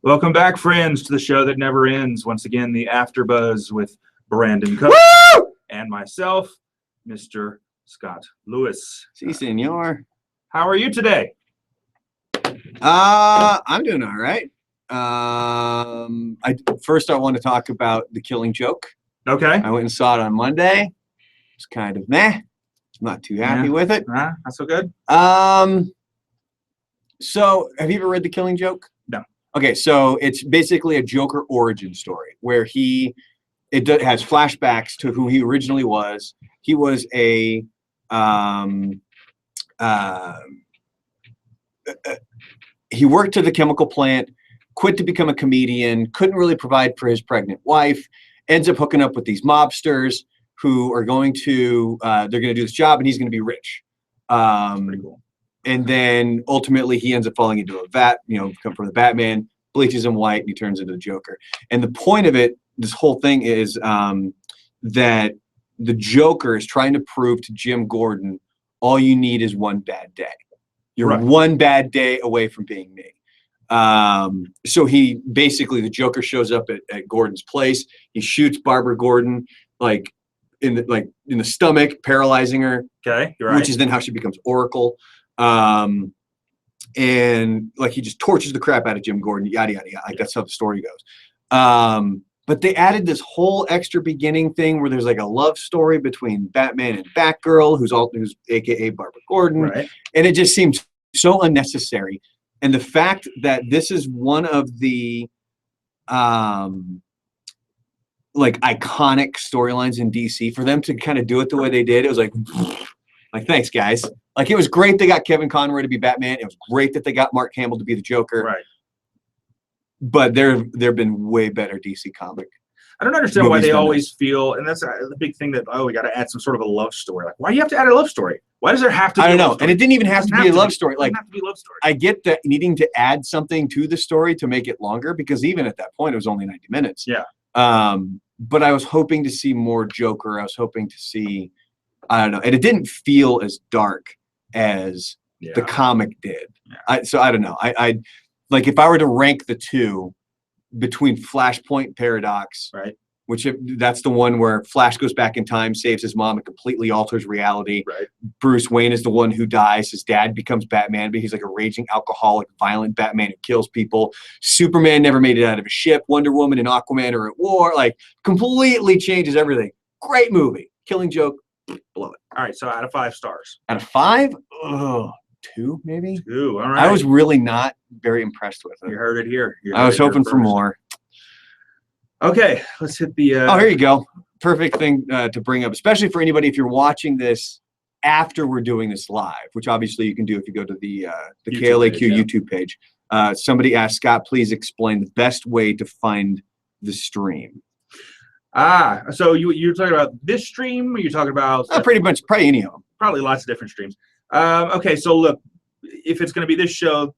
Welcome back, friends, to the show that never ends. Once again, the AfterBuzz with Brandon Cook and myself, Mr. Scott Lewis. Si, senor. How are you today? I'm doing all right. First I want to talk about The Killing Joke. Okay. I went and saw it on Monday. It's kind of meh. Not too happy with it. Not so good? So have you ever read The Killing Joke? No. Okay, so it's basically a Joker origin story where it has flashbacks to who he originally was. He was he worked at the chemical plant, quit to become a comedian, couldn't really provide for his pregnant wife, ends up hooking up with these mobsters who are going to, they're going to do this job and he's going to be rich. Pretty cool. And then ultimately he ends up falling into a vat, come from the Batman, bleaches him white, and he turns into the Joker. And the point of it, this whole thing is that the Joker is trying to prove to Jim Gordon, all you need is one bad day. You're right. One bad day away from being me. So the Joker shows up at Gordon's place. He shoots Barbara Gordon in the stomach, paralyzing her. Okay, you're right. Which is then how she becomes Oracle. And he just tortures the crap out of Jim Gordon, yada yada yada. That's how the story goes. But they added this whole extra beginning thing where there's like a love story between Batman and Batgirl, who's AKA Barbara Gordon, right. And it just seems so unnecessary. And the fact that this is one of the iconic storylines in DC, for them to kind of do it the way they did, it was like thanks guys. It was great they got Kevin Conroy to be Batman. It was great that they got Mark Hamill to be the Joker. Right. But there've been way better DC comic. I don't understand why they always feel, and that's the big thing that, we got to add some sort of a love story. Why do you have to add a love story? Why does there have to be I don't a love know. story? And it didn't even have to be a love story. It doesn't have to be a love story. I get that needing to add something to the story to make it longer, because even at that point, it was only 90 minutes. Yeah. But I was hoping to see more Joker. I was hoping to see, I don't know. And it didn't feel as dark as the comic did. Yeah. So I don't know. I if I were to rank the two between Flashpoint Paradox, right? That's the one where Flash goes back in time, saves his mom, and completely alters reality. Right. Bruce Wayne is the one who dies. His dad becomes Batman, but he's like a raging alcoholic, violent Batman who kills people. Superman never made it out of a ship. Wonder Woman and Aquaman are at war. Completely changes everything. Great movie. Killing Joke, blow it. All right, so out of 5 stars. Out of 5? Oh, 2 maybe? 2, all right. I was really not very impressed with it. You heard it here. I was hoping for more. Okay, let's hit the... Oh, here you go. Perfect thing to bring up, especially for anybody if you're watching this after we're doing this live, which obviously you can do if you go to the KLAQ YouTube page. Somebody asked, Scott, please explain the best way to find the stream. So you're talking about this stream, or you're talking about... pretty much, probably any of them. Probably lots of different streams. Okay, so look, if it's going to be this show,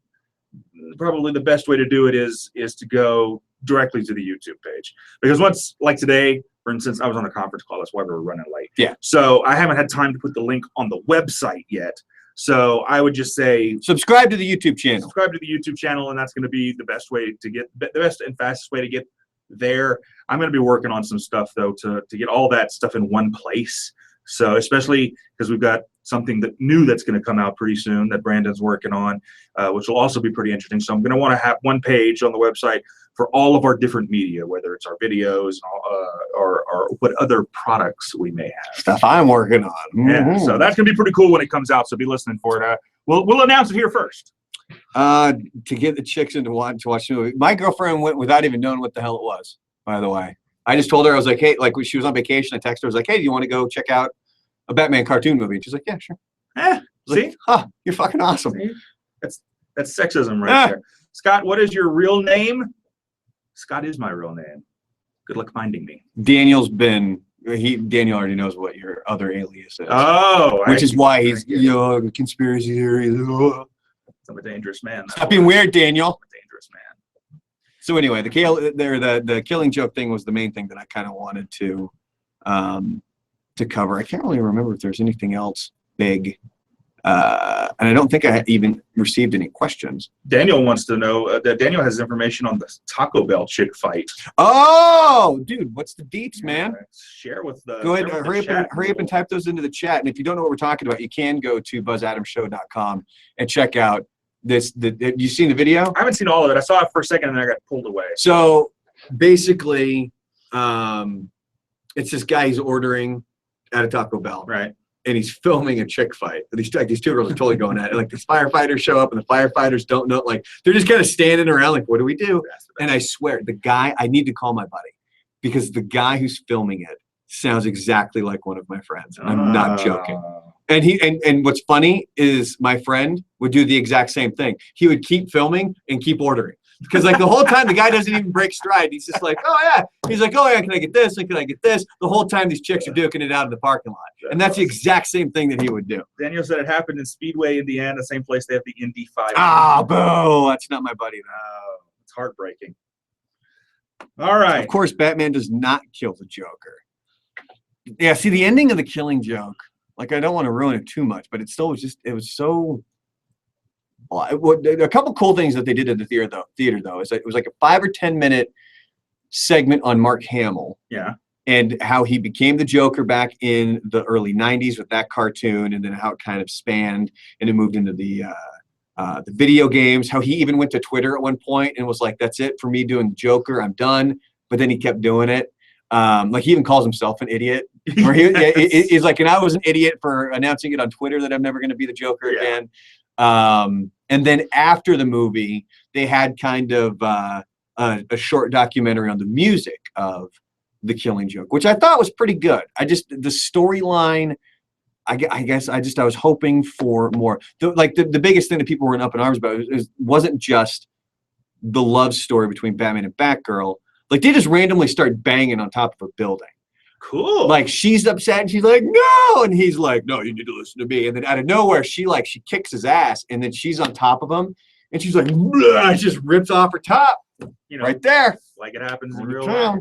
probably the best way to do it is to go directly to the YouTube page. Because once, like today, for instance, I was on a conference call. That's why we were running late. Yeah. So I haven't had time to put the link on the website yet. So I would just say... subscribe to the YouTube channel. Subscribe to the YouTube channel, and that's going to be the best way to get... the best and fastest way to get there. I'm going to be working on some stuff, though, to get all that stuff in one place. So especially because we've got something new that's going to come out pretty soon that Brandon's working on, which will also be pretty interesting. So I'm going to want to have one page on the website for all of our different media, whether it's our videos or what other products we may have. Stuff I'm working on. Yeah, so that's going to be pretty cool when it comes out. So be listening for it. We'll announce it here first. To get the chicks into wanting to watch the movie. My girlfriend went without even knowing what the hell it was, by the way. I just told her, I was like, hey, when she was on vacation, I texted her, I was like, hey, do you want to go check out a Batman cartoon movie? And she's like, yeah, sure. See? Like, you're fucking awesome. See? That's sexism right there. Scott, what is your real name? Scott is my real name. Good luck finding me. Daniel already knows what your other alias is. Oh. Which is why he's, conspiracy theory. I'm a dangerous man. Stop being weird, Daniel. I'm a dangerous man. So anyway, the Killing Joke thing was the main thing that I kind of wanted to cover. I can't really remember if there's anything else big And I don't think I even received any questions. Daniel wants to know that Daniel has information on the Taco Bell chick fight. Oh, dude, what's the deets, man? Share with the. Go ahead, hurry up and type those into the chat. And if you don't know what we're talking about, you can go to buzzadamshow.com and check out this. You seen the video? I haven't seen all of it. I saw it for a second and then I got pulled away. So basically, it's this guy he's ordering at a Taco Bell, right? And he's filming a chick fight. These two girls are totally going at it. Like, these firefighters show up, and the firefighters don't know. Like, they're just kind of standing around like, what do we do? And I swear, the guy, I need to call my buddy, because the guy who's filming it sounds exactly like one of my friends. And I'm not joking. And and what's funny is my friend would do the exact same thing. He would keep filming and keep ordering. Because like the whole time the guy doesn't even break stride. He's just like, oh yeah. He's like, oh yeah, can I get this? And can I get this? The whole time these chicks are duking it out in the parking lot. And that's the exact same thing that he would do. Daniel said it happened in Speedway, Indiana, the same place they have the Indy 500. Ah, boo. That's not my buddy. It's heartbreaking. All right. Of course, Batman does not kill the Joker. Yeah, see, the ending of the Killing Joke, like, I don't want to ruin it too much, but it still was just, it was so... A couple cool things that they did in the theater though, is that it was like a 5 or 10 minute segment on Mark Hamill. Yeah. And how he became the Joker back in the early 90s with that cartoon, and then how it kind of spanned and it moved into the video games. How he even went to Twitter at one point and was like, that's it for me doing the Joker, I'm done. But then he kept doing it. Like, he even calls himself an idiot. Or he's like, and I was an idiot for announcing it on Twitter that I'm never going to be the Joker again. And then after the movie, they had kind of a short documentary on the music of The Killing Joke, which I thought was pretty good. The storyline, I guess I was hoping for more. The biggest thing that people were up in arms about wasn't just the love story between Batman and Batgirl. Like, they just randomly start banging on top of a building. Cool. Like, she's upset and she's like, no, and he's like, no, you need to listen to me. And then out of nowhere, she kicks his ass, and then she's on top of him, and she's like, just rips off her top, right there, like it happens in real life.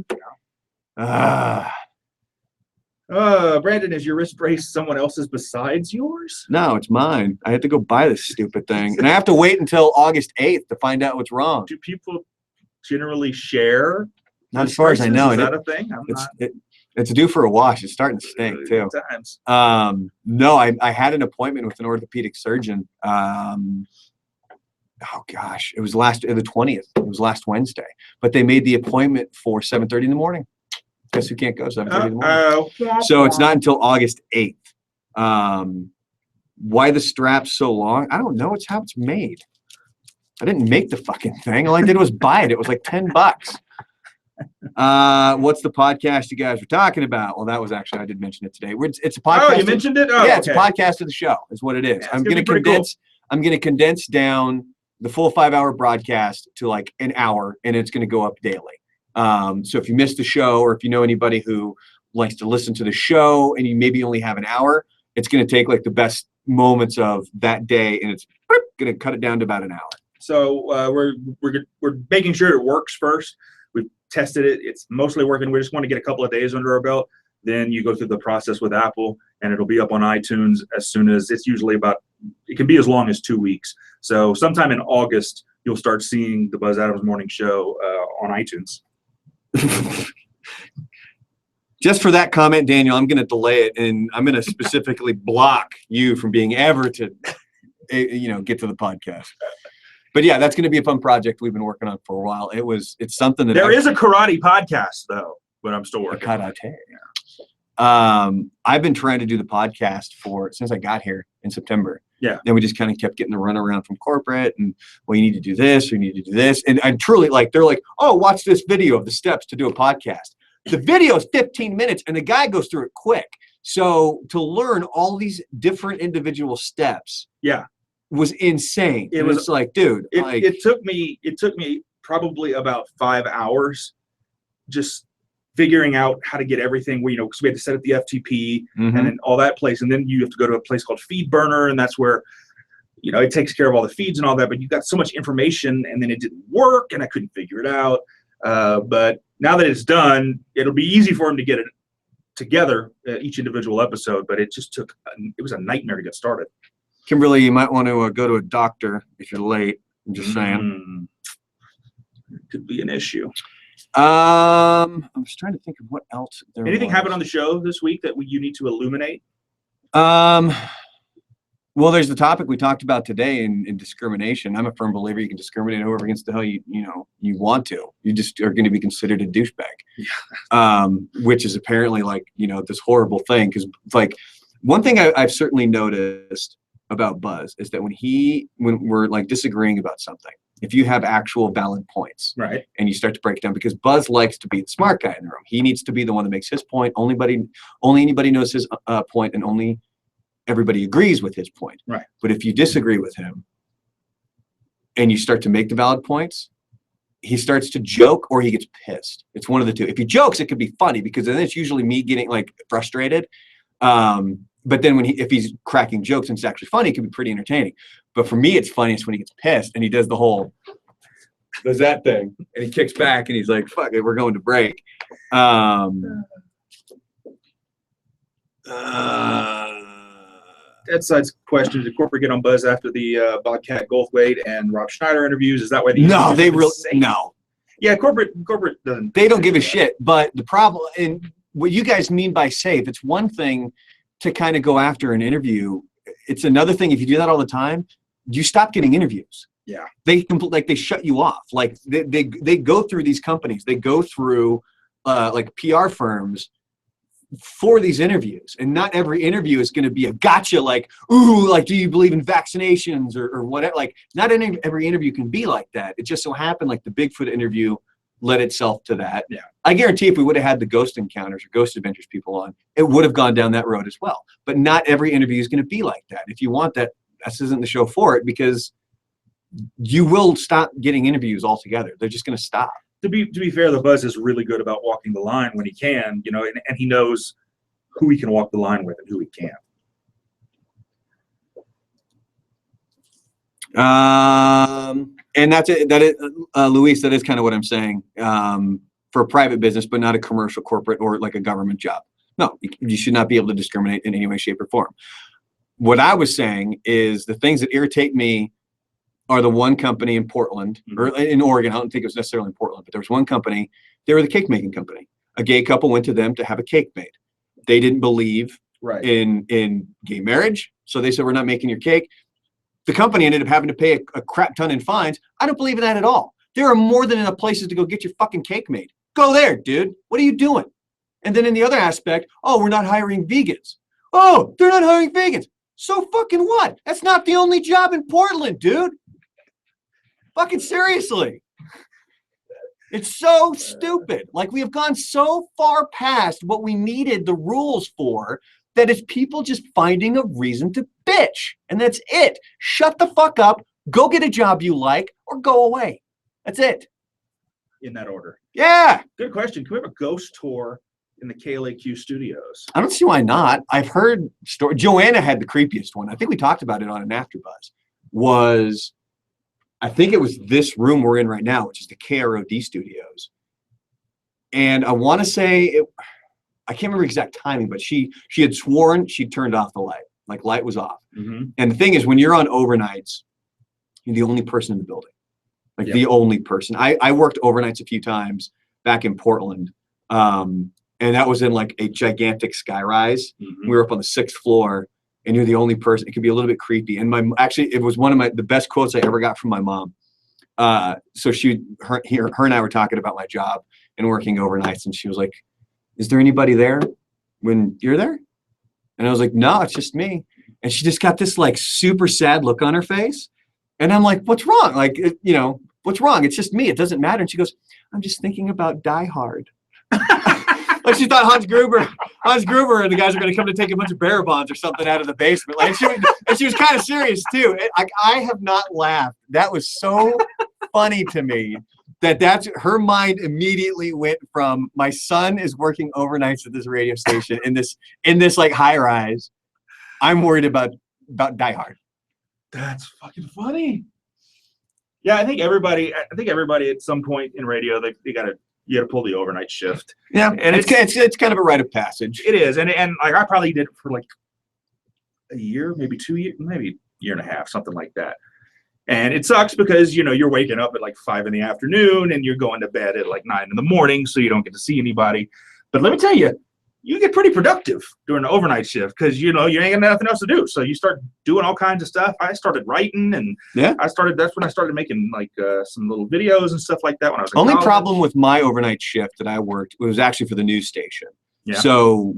Brandon, is your wrist brace someone else's besides yours? No, it's mine. I had to go buy this stupid thing, and I have to wait until August 8th to find out what's wrong. Do people generally share? Not as far as I know. Is that a thing? It's due for a wash. It's starting to stink too. No, I had an appointment with an orthopedic surgeon. Oh gosh, it was the 20th. It was last Wednesday. But they made the appointment for 7:30 in the morning. Guess who can't go 7:30 in the morning? So it's not until August 8th. Why the strap's so long? I don't know. It's how it's made. I didn't make the fucking thing. All I did was buy it. It was like $10. What's the podcast you guys were talking about? Well, that was actually, I did mention it today. It's a podcast. Oh, you mentioned it? Oh, yeah, it's a podcast of the show is what it is. I'm going to condense down the full 5-hour broadcast to like an hour, and it's going to go up daily. So if you missed the show, or if you know anybody who likes to listen to the show and you maybe only have an hour, it's going to take like the best moments of that day, and it's going to cut it down to about an hour. So we're making sure it works first. We've tested it. It's mostly working. We just want to get a couple of days under our belt. Then you go through the process with Apple, and it'll be up on iTunes as soon as it's usually it can be as long as 2 weeks. So sometime in August, you'll start seeing the Buzz Adams Morning Show on iTunes. Just for that comment, Daniel, I'm going to delay it, and I'm going to specifically block you from being ever to, get to the podcast. But yeah, that's going to be a fun project we've been working on for a while. It's something that there is a karate podcast though, but I'm still working. Karate. I've been trying to do the podcast since I got here in September. Yeah. Then we just kind of kept getting the runaround from corporate, and well, you need to do this, or you need to do this, and I truly they're like, oh, watch this video of the steps to do a podcast. The video is 15 minutes, and the guy goes through it quick. So to learn all these different individual steps, was insane. It was like, dude, it took me probably about 5 hours just figuring out how to get everything, because we had to set up the FTP and then all that place, and then you have to go to a place called FeedBurner, and that's where it takes care of all the feeds and all that. But you got so much information, and then it didn't work, and I couldn't figure it out. But now that it's done, it'll be easy for him to get it together, each individual episode. But it just it was a nightmare to get started. Kimberly, you might want to go to a doctor if you're late. I'm just saying. Could be an issue. I was trying to think of what else there Anything was. happened on the show this week that you need to illuminate? Well, there's the topic we talked about today in discrimination. I'm a firm believer you can discriminate whoever against the hell you want to. You just are going to be considered a douchebag, which is apparently like, this horrible thing. Because like one thing I've certainly noticed about Buzz is that when we're like disagreeing about something, if you have actual valid points, right, and you start to break it down, because Buzz likes to be the smart guy in the room. He needs to be the one that makes his point. Only anybody knows his point, and only everybody agrees with his point. Right. But if you disagree with him and you start to make the valid points, he starts to joke or he gets pissed. It's one of the two. If he jokes, it could be funny because then it's usually me getting like frustrated. But then if he's cracking jokes and it's actually funny, it can be pretty entertaining. But for me, it's funniest when he gets pissed and he does that thing and he kicks back and he's like, fuck it, we're going to break. Dead Side's question: did corporate get on Buzz after the Bobcat Goldthwait and Rob Schneider interviews? Is that why? No, they really no. Yeah, corporate doesn't. They don't give a shit. But the problem, and what you guys mean by safe, it's one thing to kind of go after an interview. It's another thing if you do that all the time, you stop getting interviews. Yeah, they shut you off. Like they go through these companies, they go through like PR firms for these interviews, and not every interview is going to be a gotcha. Like, ooh, like, do you believe in vaccinations or whatever? Like, not every interview can be like that. It just so happened like the Bigfoot interview led itself to that. Yeah, I guarantee if we would have had the ghost encounters or ghost adventures people on, it would have gone down that road as well. But not every interview is going to be like that. If you want that, this isn't the show for it, because you will stop getting interviews altogether. They're just going to stop. To be fair, the Buzz is really good about walking the line when he can, and he knows who he can walk the line with and who he can't. And that's it. That is, Luis, that is kind of what I'm saying. For a private business, but not a commercial, corporate, or like a government job. No, you should not be able to discriminate in any way, shape, or form. What I was saying is the things that irritate me are the one company in Portland, or in Oregon. I don't think it was necessarily in Portland, but there was one company. They were the cake making company. A gay couple went to them to have a cake made. They didn't believe in gay marriage, so they said, we're not making your cake. The company ended up having to pay a crap ton in fines. I don't believe in that at all. There are more than enough places to go get your fucking cake made. Go there, dude. What are you doing? And then in the other aspect, oh, we're not hiring vegans. Oh, they're not hiring vegans. So fucking what? That's not the only job in Portland, dude. Fucking seriously. It's so stupid. Like, we have gone so far past what we needed the rules for that it's people just finding a reason to bitch. And that's it. Shut the fuck up. Go get a job you like or go away. That's it. In that order. Yeah. Good question. Can we have a ghost tour in the KLAQ studios? I don't see why not. I've heard Joanna had the creepiest one. I think we talked about it on an AfterBuzz. I think it was this room we're in right now, which is the KROD studios. And I want to say I can't remember exact timing, but she had sworn she turned off the light. Like, light was off. And the thing is, when you're on overnights, you're the only person in the building. Like, the only person. I worked overnights a few times back in Portland. And that was in like a gigantic skyrise. We were up on the 6th floor, and you're the only person. It could be a little bit creepy. And it was one of the best quotes I ever got from my mom. So her and I were talking about my job and working overnights, and she was like, "Is there anybody there when you're there?" And I was like, "No, it's just me." And she just got this like super sad look on her face, and I'm like, "What's wrong? Like, what's wrong? It's just me. It doesn't matter." And she goes, "I'm just thinking about Die Hard." Like, she thought Hans Gruber and the guys are going to come to take a bunch of bearer bonds or something out of the basement. Like, she was kind of serious too. I have not laughed. That was so funny to me that's her mind immediately went from, my son is working overnights at this radio station in this like high rise. I'm worried about Die Hard. That's fucking funny. Yeah, I think everybody at some point in radio, you got to pull the overnight shift. Yeah, and it's kind of a rite of passage. It is, and like I probably did it for like a year, maybe 2 years, maybe year and a half, something like that. And it sucks because, you know, you're waking up at like 5 in the afternoon and you're going to bed at like 9 in the morning, so you don't get to see anybody. But let me tell you, you get pretty productive during the overnight shift because, you know, you ain't got nothing else to do. So you start doing all kinds of stuff. I started writing, and that's when I started making like some little videos and stuff like that when I was in Only college. problem with my overnight shift that I worked was actually for the news station. Yeah. So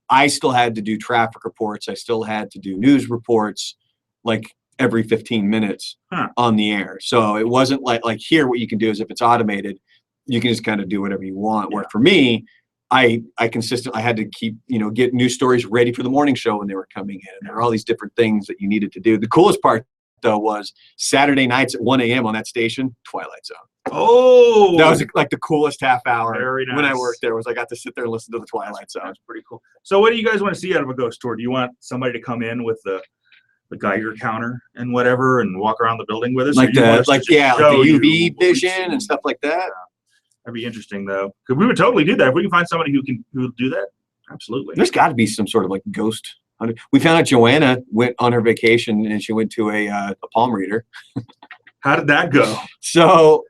I still had to do traffic reports. I still had to do news reports like every 15 minutes on the air. So it wasn't like here, what you can do is if it's automated, you can just kind of do whatever you want. Where for me, I had to keep, you know, get news stories ready for the morning show when they were coming in. And there were all these different things that you needed to do. The coolest part, though, was Saturday nights at 1 a.m. on that station, Twilight Zone. Oh, that was like the coolest half hour. Very nice. When I worked there. Was I got to sit there and listen to the Twilight Zone. That's pretty cool. So what do you guys want to see out of a ghost tour? Do you want somebody to come in with the Geiger counter and whatever and walk around the building with us? Like the UV vision and stuff like that? Yeah. That'd be interesting, though, because we would totally do that if we can find somebody who will do that. Absolutely. There's got to be some sort of like ghost hunter. We found out Joanna went on her vacation and she went to a palm reader. How did that go? So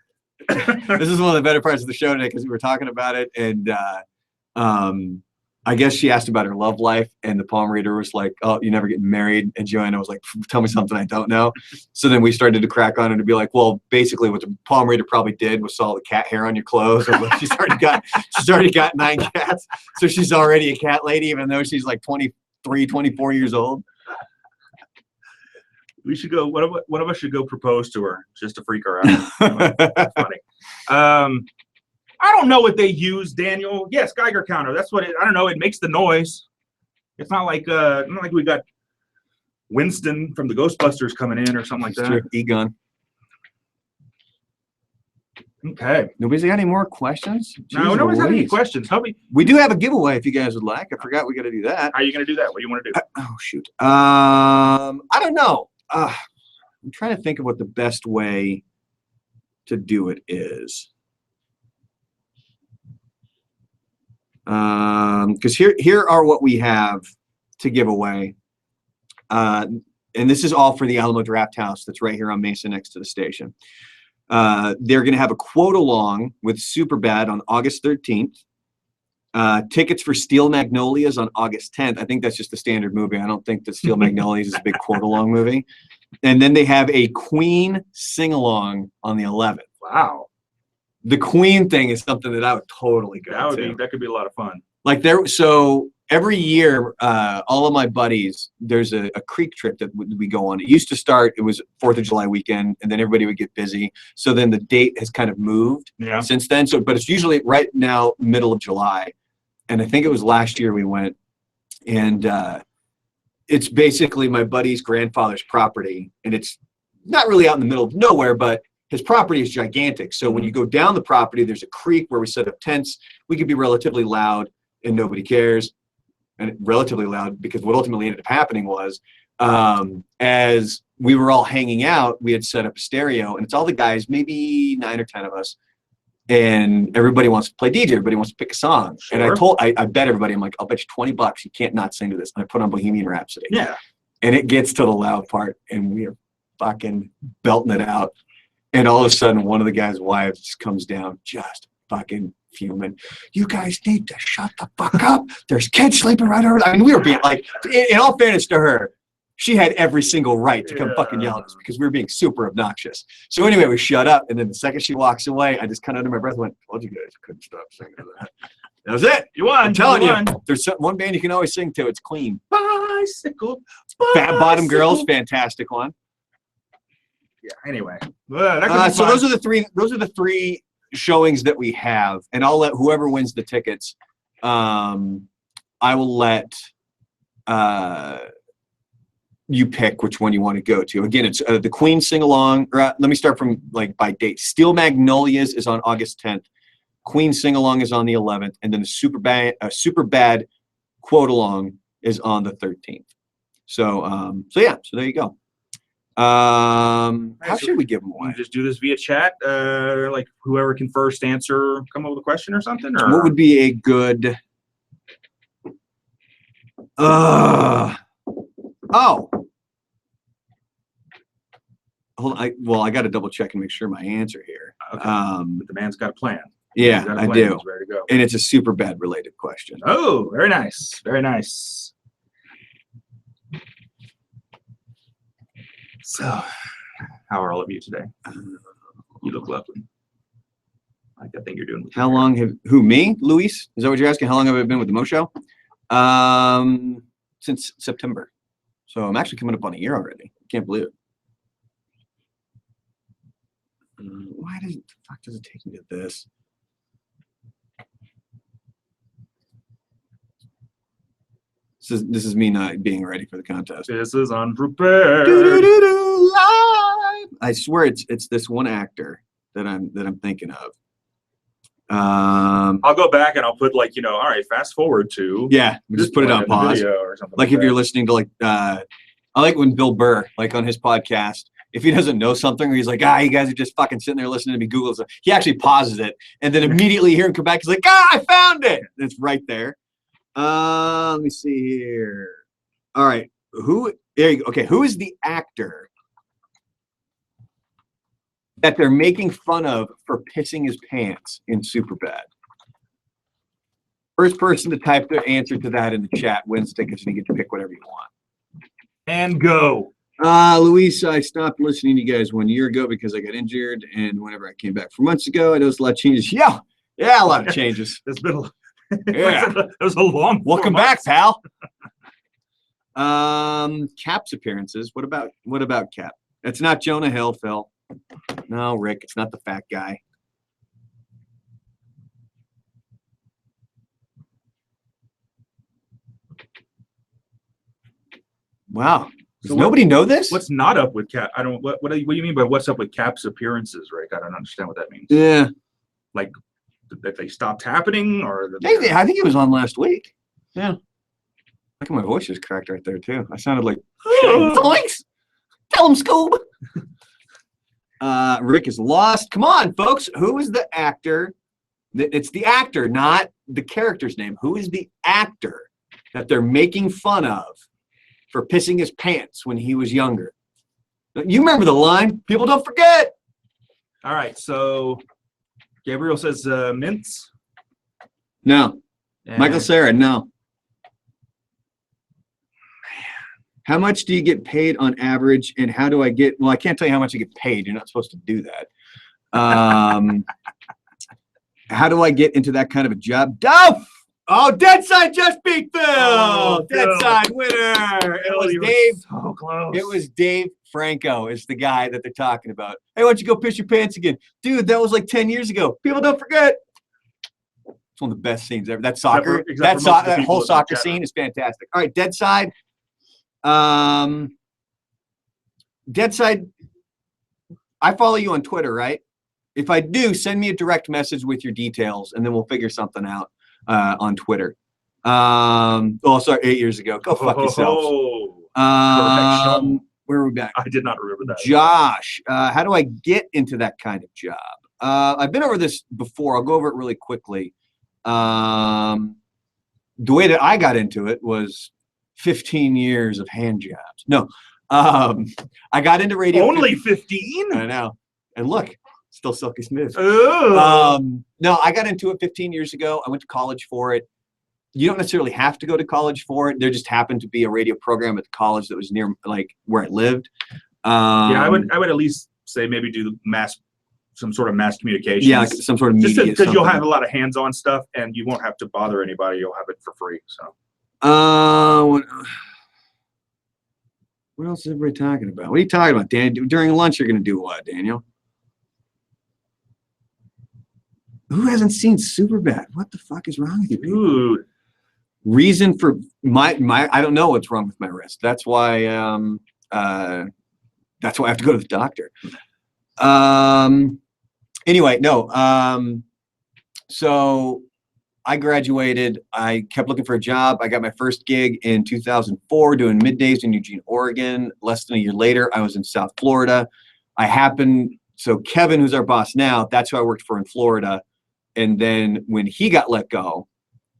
this is one of the better parts of the show today because we were talking about it, and I guess she asked about her love life, and the palm reader was like, "Oh, you never getting married?" And Joanna was like, "Tell me something I don't know." So then we started to crack on it and be like, "Well, basically, what the palm reader probably did was saw the cat hair on your clothes, or she's already got 9 cats, so she's already a cat lady, even though she's like 23, 24 years old." We should go. One of us should go propose to her just to freak her out. That's funny. I don't know what they use, Daniel. Yes, Geiger counter. That's what I don't know. It makes the noise. It's not like we got Winston from the Ghostbusters coming in or something like that. Egon. Okay. Nobody's got any more questions? No, nobody's got any questions. We do have a giveaway if you guys would like. I forgot we got to do that. How are you going to do that? What do you want to do? Oh, shoot. I don't know. I'm trying to think of what the best way to do it is. Because here are what we have to give away. And this is all for the Alamo Draft House that's right here on Mesa next to the station. They're going to have a quote along with Superbad on August 13th. Tickets for Steel Magnolias on August 10th. I think that's just a standard movie. I don't think that Steel Magnolias is a big quote along movie. And then they have a Queen sing along on the 11th. Wow. The Queen thing is something that I would totally go to. That could be a lot of fun. Like so every year, all of my buddies, there's a creek trip that we go on. It used to start, it was 4th of July weekend, and then everybody would get busy. So then the date has kind of moved since then. So, but it's usually right now, middle of July. And I think it was last year we went, and it's basically my buddy's grandfather's property, and it's not really out in the middle of nowhere, but his property is gigantic. So when you go down the property, there's a creek where we set up tents. We could be relatively loud and nobody cares. And relatively loud, because what ultimately ended up happening was as we were all hanging out, we had set up a stereo, and it's all the guys, maybe 9 or 10 of us. And everybody wants to play DJ. Everybody wants to pick a song. Sure. And I bet everybody, I'm like, I'll bet you $20 you can't not sing to this. And I put on Bohemian Rhapsody. Yeah. And it gets to the loud part, and we are fucking belting it out. And all of a sudden, one of the guy's wives just comes down, just fucking fuming. You guys need to shut the fuck up. There's kids sleeping right over there. I mean, we were being like, in all fairness to her, she had every single right to come fucking yell at us because we were being super obnoxious. So anyway, we shut up. And then the second she walks away, I just kind of under my breath went, told you guys I couldn't stop singing to that. That was it. You won. I'm telling you, there's one band you can always sing to. It's Queen. Bicycle. Fat Bottom Girls, fantastic one. Yeah. Anyway, that so those are the three showings that we have, and I'll let whoever wins the tickets. I will let you pick which one you want to go to. Again, it's the Queen sing along. Let me start from like by date. Steel Magnolias is on August 10th. Queen sing along is on the 11th, and then the super bad quote along is on the 13th. So yeah. So there you go. How should we give them away? Just do this via chat, like whoever can first answer, come up with a question or something. Or what would be a good? hold on. I got to double check and make sure my answer here. Okay. But the man's got a plan. Yeah, I do. He's ready to go. And it's a super bad related question. Oh, very nice. Very nice. So, how are all of you today? You look lovely. I think you're doing. How long me, Luis? Is that what you're asking? How long have I been with the Mo Show? Since September. So I'm actually coming up on a year already. Can't believe it. Why the fuck does it take me to this? This is me not being ready for the contest. This is unprepared. Live. I swear it's this one actor that I'm thinking of. I'll go back and I'll put all right, fast forward to. Yeah, just put it on pause. Or something like if you're listening to I like when Bill Burr, on his podcast, if he doesn't know something or he's like, you guys are just fucking sitting there listening to me Google stuff, he actually pauses it and then immediately hear him come back. He's like, I found it. And it's right there. Let me see here. All right. There you go. Okay. Who is the actor that they're making fun of for pissing his pants in Superbad? First person to type their answer to that in the chat wins tickets, and you get to pick whatever you want. And go. Luis, I stopped listening to you guys 1 year ago because I got injured, and whenever I came back 4 months ago, I noticed a lot of changes. Yeah, a lot of changes. It's been it was a long. Welcome back, pal. Cap's appearances. What about Cap? It's not Jonah Hill, Phil. No, Rick. It's not the fat guy. Wow. Does nobody know this? What's not up with Cap? I don't. What do you mean by what's up with Cap's appearances, Rick? I don't understand what that means. Yeah. Like that they stopped happening, or I think it was on last week. Yeah. Look at my voice is cracked right there too. I sounded like thanks. Tell him, Scoob. Rick is lost. Come on, folks. Who is the actor? It's the actor, not the character's name. Who is the actor that they're making fun of for pissing his pants when he was younger? You remember the line. People don't forget. All right. So Gabriel says Mintz. No. And Michael Cera, no. How much do you get paid on average, and how do I get? Well, I can't tell you how much I get paid. You're not supposed to do that. How do I get into that kind of a job? Oh, Deadside just beat Phil. Oh, Deadside winner. It was Dave. So close. It was Dave Franco is the guy that they're talking about. Hey, why don't you go piss your pants again? Dude, that was like 10 years ago. People don't forget. It's one of the best scenes ever. That soccer. That whole soccer scene is fantastic. All right, Deadside. Deadside, I follow you on Twitter, right? If I do, send me a direct message with your details, and then we'll figure something out on Twitter. Sorry, 8 years ago. Go fuck yourselves. Where are we back? I did not remember that. Josh, how do I get into that kind of job? I've been over this before. I'll go over it really quickly. The way that I got into it was 15 years of hand jobs. No, I got into radio. Only 15? I know. And look, still silky smooth. No, I got into it 15 years ago. I went to college for it. You don't necessarily have to go to college for it. There just happened to be a radio program at the college that was near, where I lived. I would at least say maybe do some sort of mass communications. Yeah, some sort of media. Just because you'll have a lot of hands-on stuff, and you won't have to bother anybody. You'll have it for free. So. What else is everybody talking about? What are you talking about, Dan? During lunch, you're going to do what, Daniel? Who hasn't seen Superbad? What the fuck is wrong with you people? Dude. Reason for my I don't know what's wrong with my wrist. That's why I have to go to the doctor. Anyway, no. So I graduated. I kept looking for a job. I got my first gig in 2004 doing middays in Eugene, Oregon. Less than a year later, I was in South Florida. So Kevin, who's our boss now, that's who I worked for in Florida. And then when he got let go,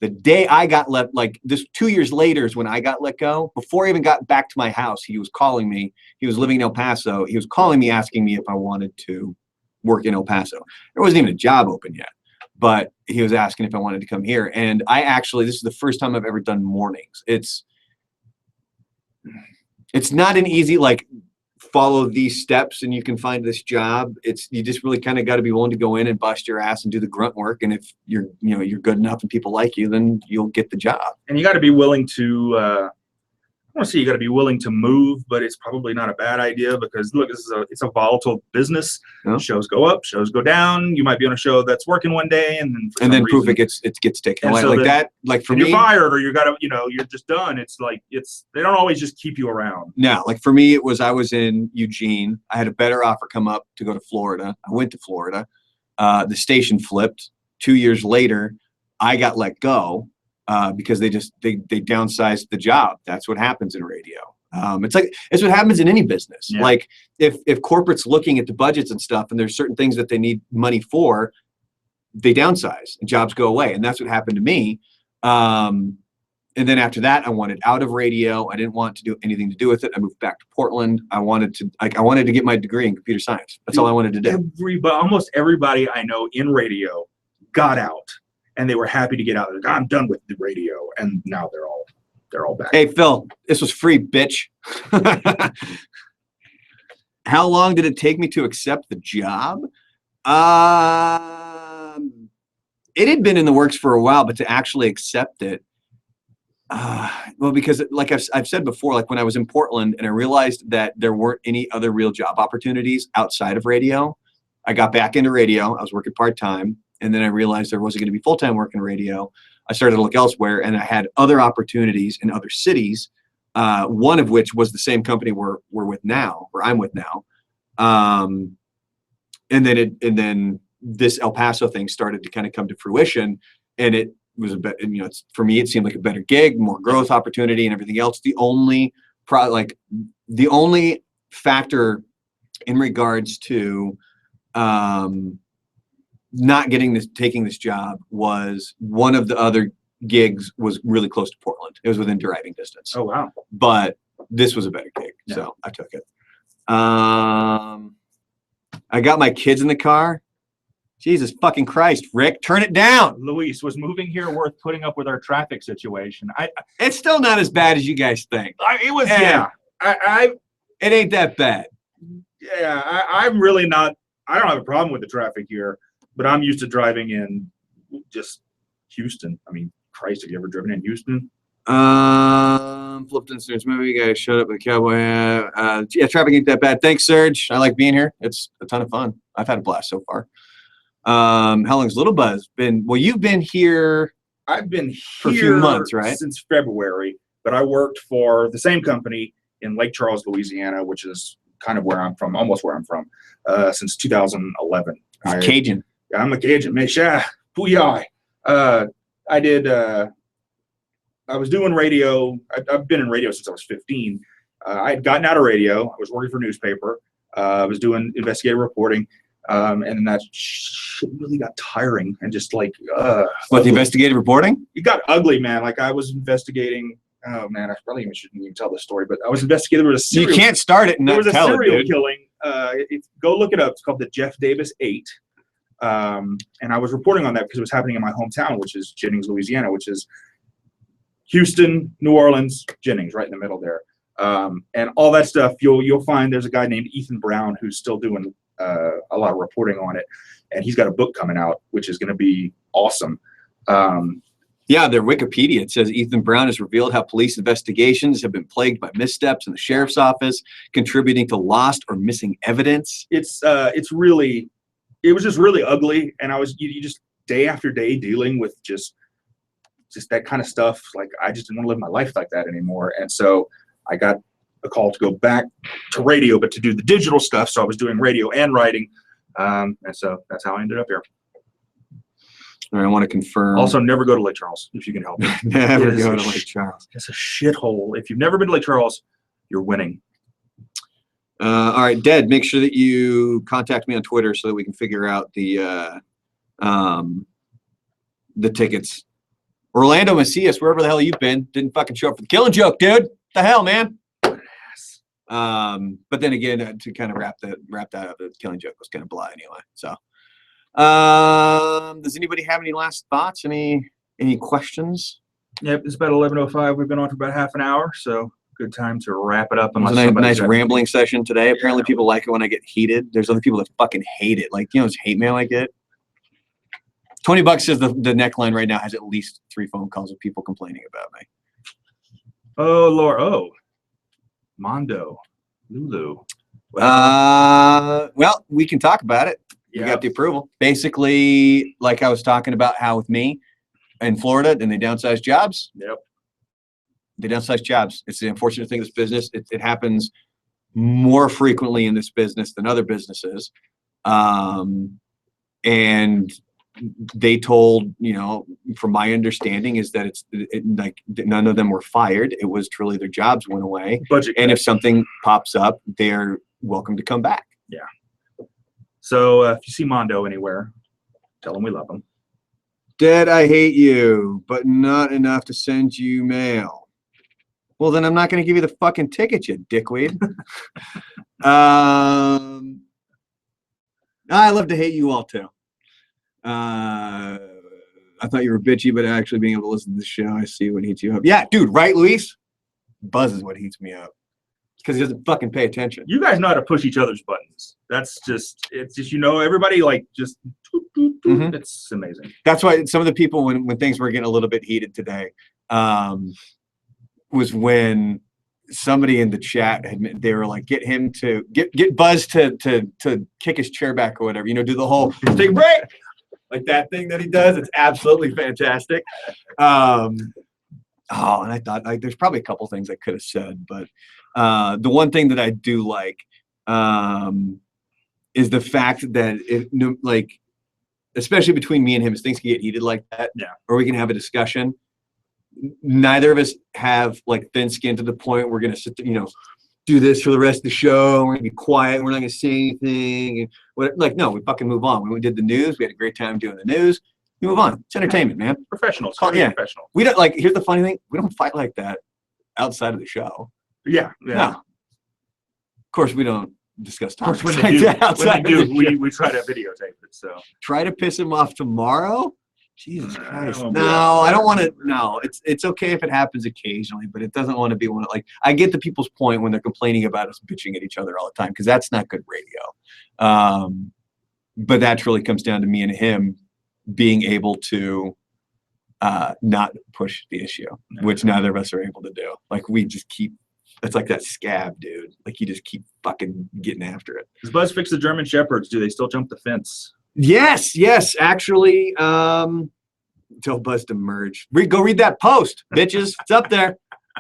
The day I got let, like this 2 years later is when I got let go. Before I even got back to my house, he was calling me. He was living in El Paso. He was calling me, asking me if I wanted to work in El Paso. There wasn't even a job open yet, but he was asking if I wanted to come here. And I actually, this is the first time I've ever done mornings. It's not an easy, like, follow these steps and you can find this job. You just really kind of got to be willing to go in and bust your ass and do the grunt work. And if you're good enough and people like you, then you'll get the job. And you got to be willing to, I don't say you got to be willing to move, but it's probably not a bad idea because look, it's a volatile business. Yeah. Shows go up, shows go down. You might be on a show that's working one day, and then proof it gets taken away. So like that. Like for me, you're fired or you got to, you're just done. It's like they don't always just keep you around. No, like for me, I was in Eugene. I had a better offer come up to go to Florida. I went to Florida. The station flipped. 2 years later, I got let go. Because they downsized the job. That's what happens in radio. It's what happens in any business. Yeah. Like if corporate's looking at the budgets and stuff, and there's certain things that they need money for, they downsize and jobs go away. And that's what happened to me. And then after that, I wanted out of radio. I didn't want to do anything to do with it. I moved back to Portland. I wanted to get my degree in computer science. That's all I wanted to do. Almost everybody I know in radio got out. And they were happy to get out. Like, I'm done with the radio, and now they're all back. Hey Phil, this was free, bitch. How long did it take me to accept the job? It had been in the works for a while, but to actually accept it, well, because like I've said before, like when I was in Portland and I realized that there weren't any other real job opportunities outside of radio, I got back into radio. I was working part-time. And then I realized there wasn't going to be full-time work in radio. I started to look elsewhere, and I had other opportunities in other cities. One of which was the same company we're with now, or I'm with now. And then this El Paso thing started to kind of come to fruition, and it was for me, it seemed like a better gig, more growth opportunity, and everything else. The only in regards to not taking this job was one of the other gigs was really close to Portland. It was within driving distance. Oh, wow. But this was a better gig. Yeah. So I took it. I got my kids in the car. Jesus fucking Christ, Rick, turn it down. Luis, was moving here worth putting up with our traffic situation? It's still not as bad as you guys think. It was, yeah. It ain't that bad. Yeah, I'm really not, I don't have a problem with the traffic here. But I'm used to driving in just Houston. I mean, Christ, have you ever driven in Houston? Flipped Instance movie guy showed up with a cowboy. Yeah, traffic ain't that bad. Thanks, Serge. I like being here. It's a ton of fun. I've had a blast so far. How long's Little Buzz been? Well, you've been here. I've been here for a few months, right? Since February. But I worked for the same company in Lake Charles, Louisiana, which is kind of where I'm from, almost where I'm from, since 2011. Cajun. I'm a Cajun, Mesha, Booyah. I was doing radio. I've been in radio since I was 15. I had gotten out of radio. I was working for a newspaper. I was doing investigative reporting. And then that shit really got tiring and just like, What, the investigative reporting? It got ugly, man. Like I was investigating. Oh man, I probably shouldn't even tell this story, but I was investigating. There was a serial, you can't start it and not tell it, dude. There was a serial killing. Go look it up. It's called the Jeff Davis 8. And I was reporting on that because it was happening in my hometown, which is Jennings, Louisiana, which is Houston, New Orleans, Jennings, right in the middle there. And all that stuff, you'll find there's a guy named Ethan Brown who's still doing a lot of reporting on it, and he's got a book coming out, which is going to be awesome. Yeah, their Wikipedia, it says Ethan Brown has revealed how police investigations have been plagued by missteps in the sheriff's office, contributing to lost or missing evidence. It was just really ugly, and you just day after day dealing with just that kind of stuff. Like I just didn't want to live my life like that anymore, and so I got a call to go back to radio, but to do the digital stuff. So I was doing radio and writing, and so that's how I ended up here. All right, I want to confirm. Also, never go to Lake Charles if you can help it. Never go to Lake Charles. It's a shithole. If you've never been to Lake Charles, you're winning. All right, Dad, make sure that you contact me on Twitter so that we can figure out the tickets. Orlando Macias, wherever the hell you've been, didn't fucking show up for the Killing Joke, dude. What the hell, man? But then again, to kind of wrap that up, the Killing Joke was kind of blah anyway. So, does anybody have any last thoughts? Any questions? Yep, it's about 11:05. We've been on for about half an hour, so good time to wrap it up. It was a nice rambling session today. Yeah. Apparently, people like it when I get heated. There's other people that fucking hate it. Like, this hate mail I get. $20 says the neckline right now has at least 3 phone calls of people complaining about me. Oh, Lord. Oh. Mondo. Lulu. Well, we can talk about it. You got the approval. Basically, like I was talking about how with me in Florida and they downsize jobs. Yep. They downsize jobs. It's the unfortunate thing of this business. It happens more frequently in this business than other businesses. And they told, from my understanding is that like none of them were fired. It was truly their jobs went away. Budget and if something pops up, they're welcome to come back. Yeah. So if you see Mondo anywhere, tell him we love him. Dad, I hate you, but not enough to send you mail. Well, then I'm not going to give you the fucking ticket, you dickweed. I love to hate you all too. I thought you were bitchy, but actually being able to listen to the show, I see what heats you up. Yeah, dude, right, Luis? Buzz is what heats me up. Because he doesn't fucking pay attention. You guys know how to push each other's buttons. It's just everybody like just toot, toot, toot. Mm-hmm. It's amazing. That's why some of the people when things were getting a little bit heated today, was when somebody in the chat they were like, get him to get Buzz to kick his chair back or whatever, do the whole take a break, like that thing that he does. It's absolutely fantastic. And I thought there's probably a couple things I could have said, but the one thing that I do like is the fact that especially between me and him, as things can get heated like that, or we can have a discussion. Neither of us have like thin skin to the point we're gonna sit there, do this for the rest of the show. We're gonna be quiet. We're not gonna say anything. No, we fucking move on. When we did the news, we had a great time doing the news. You move on. It's entertainment, man. Professionals. Professional. We don't here's the funny thing. We don't fight like that outside of the show. Yeah. No. Of course, we don't discuss topics when like that outside when they of the show. We try to videotape it. So try to piss him off tomorrow. Jesus Christ. No, I don't want to. No, it's okay if it happens occasionally, but it doesn't want to be one of I get the people's point when they're complaining about us bitching at each other all the time, because that's not good radio. But that really comes down to me and him being able to not push the issue, which neither of us are able to do. Like we just keep. It's like that scab, dude. Like you just keep fucking getting after it. Does Buzz fix the German Shepherds? Do they still jump the fence? Yes. Actually, tell Buzz to merge. Go read that post, bitches. It's up there.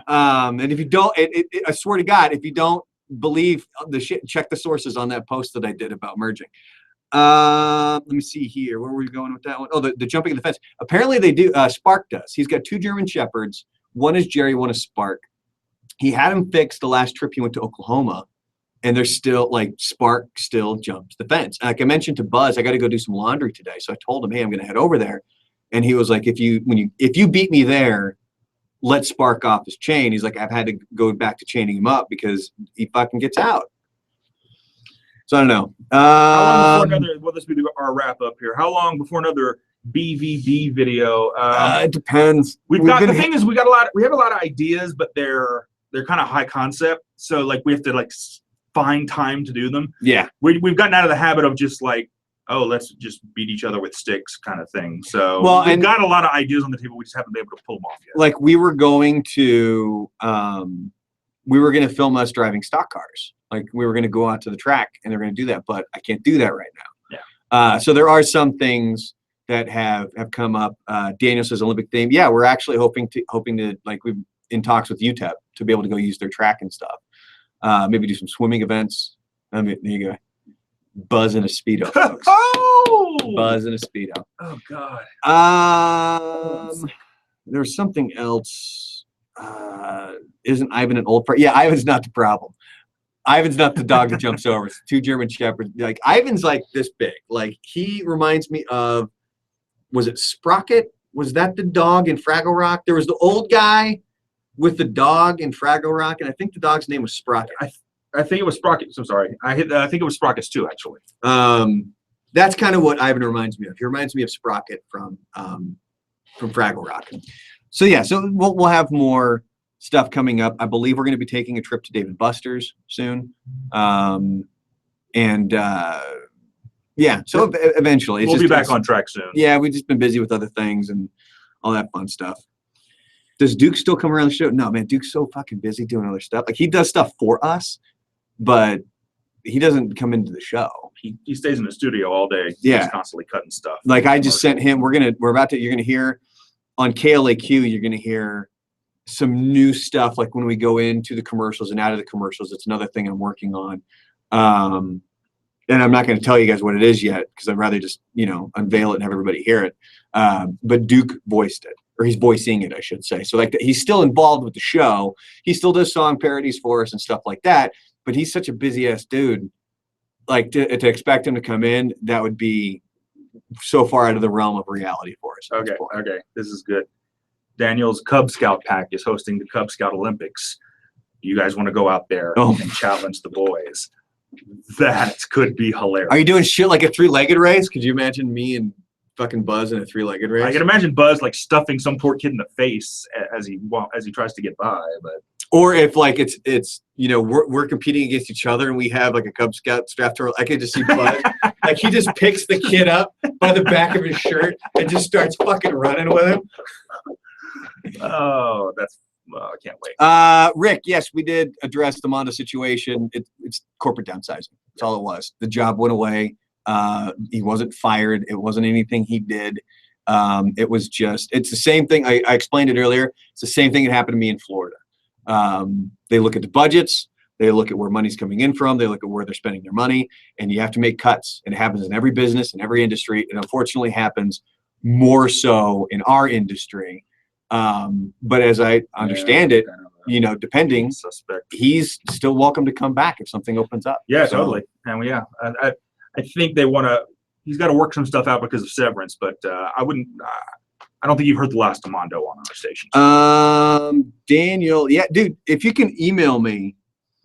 And if you don't, I swear to God, if you don't believe the shit, check the sources on that post that I did about merging. Let me see here. Where were we going with that one? Oh, the jumping the fence. Apparently they do. Spark does. He's got 2 German Shepherds. One is Jerry, one is Spark. He had him fixed the last trip he went to Oklahoma. And there's still Spark still jumps the fence. Like I mentioned to Buzz, I got to go do some laundry today. So I told him, hey, I'm going to head over there. And he was like, if you beat me there, let Spark off his chain. He's like, I've had to go back to chaining him up because he fucking gets out. So I don't know. How long before another? Well, this will be our wrap up here. How long before another BVB video? It depends. The thing is, we have a lot of ideas, but they're kind of high concept. So we have to find time to do them. Yeah. We've gotten out of the habit of just let's just beat each other with sticks kind of thing. So we've got a lot of ideas on the table. We just haven't been able to pull them off yet. We were going to film us driving stock cars. We were going to go out to the track and they're going to do that, but I can't do that right now. Yeah. So there are some things that have come up. Daniel says Olympic theme. Yeah, we're actually hoping to we've in talks with UTEP to be able to go use their track and stuff. Maybe do some swimming events. There you go. Buzz in a Speedo, folks. Oh! Buzz in a Speedo. Oh, God. There's something else. Isn't Ivan an old Yeah, Ivan's not the problem. Ivan's not the dog that jumps over. It's 2 German Shepherds. Ivan's this big. He reminds me of, was it Sprocket Was that the dog in Fraggle Rock? There was the old guy with the dog in Fraggle Rock, and I think the dog's name was Sprocket. I think it was Sprockets. I'm sorry. I think it was Sprockets too, actually. That's kind of what Ivan reminds me of. He reminds me of Sprocket from Fraggle Rock. So yeah, so we'll have more stuff coming up. I believe we're going to be taking a trip to Dave & Buster's soon. Yeah, so eventually. We'll be back on track soon. Yeah, we've just been busy with other things and all that fun stuff. Does Duke still come around the show? No, man, Duke's so fucking busy doing other stuff. Like, he does stuff for us, but he doesn't come into the show. He stays in the studio all day. Yeah. He's constantly cutting stuff. Like, I just sent him, you're going to hear on KLAQ, you're going to hear some new stuff, like when we go into the commercials and out of the commercials. It's another thing I'm working on. And I'm not going to tell you guys what it is yet, because I'd rather just, unveil it and have everybody hear it. But Duke voiced it, or he's voicing it, I should say. So like, he's still involved with the show. He still does song parodies for us and stuff like that. But he's such a busy ass dude. Like, to expect him to come in, that would be so far out of the realm of reality for us. Okay, this is good. Daniel's Cub Scout pack is hosting the Cub Scout Olympics. You guys want to go out there and challenge the boys? That could be hilarious. Are you doing shit like a three-legged race? Could you imagine me and fucking Buzz in a three-legged race? I can imagine Buzz like stuffing some poor kid in the face as he tries to get by. But or if like it's we're competing against each other and we have like a Cub Scout strapped to our, I could just see Buzz like he just picks the kid up by the back of his shirt and just starts fucking running with him. Oh, I can't wait. Rick, yes, we did address the Mondo situation. It's corporate downsizing. That's all it was. The job went away. He wasn't fired. It wasn't anything he did. It's the same thing. I explained it earlier. It's the same thing that happened to me in Florida. They look at the budgets. They look at where money's coming in from. They look at where they're spending their money. And you have to make cuts. And it happens in every business, in every industry. It unfortunately happens more so in our industry. But as I understand it, depending, he's still welcome to come back if something opens up. Yeah, so, totally. And I think he's got to work some stuff out because of severance, but I don't think you've heard the last of Mondo on our station. Daniel, yeah, dude, if you can email me,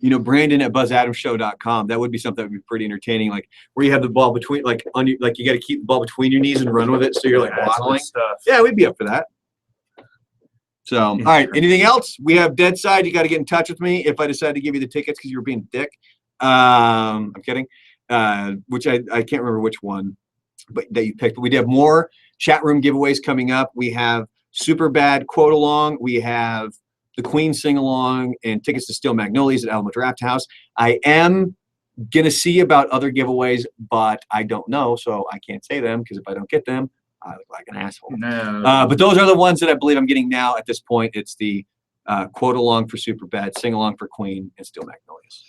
Brandon at buzzadamshow.com, that would be something that would be pretty entertaining. Like where you have the ball between, like you got to keep the ball between your knees and run with it. So you're like waddling. Yeah, we'd be up for that. So, all right. Anything else? We have Dead Side. You got to get in touch with me if I decide to give you the tickets because you were being a dick. I'm kidding. Which I can't remember which one, but that you picked. But we have more chat room giveaways coming up. We have Super Bad Quote Along. We have the Queen Sing Along and tickets to Steel Magnolias at Alamo Draft House. I am gonna see about other giveaways, but I don't know, so I can't say them because if I don't get them, I look like an asshole. No. But those are the ones that I believe I'm getting now at this point. It's the Quote Along for Super Bad, Sing Along for Queen, and Steel Magnolias.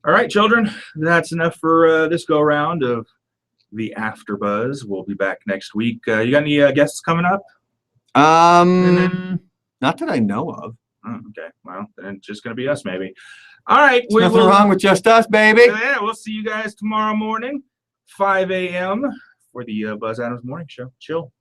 All right, children, that's enough for this go round of the After Buzz. We'll be back next week. You got any guests coming up? Not that I know of. Oh, okay, well, then it's just gonna be us, maybe. All right, nothing wrong with just us, baby. Yeah, we'll see you guys tomorrow morning, 5 a.m. for the Buzz Adams Morning Show. Chill.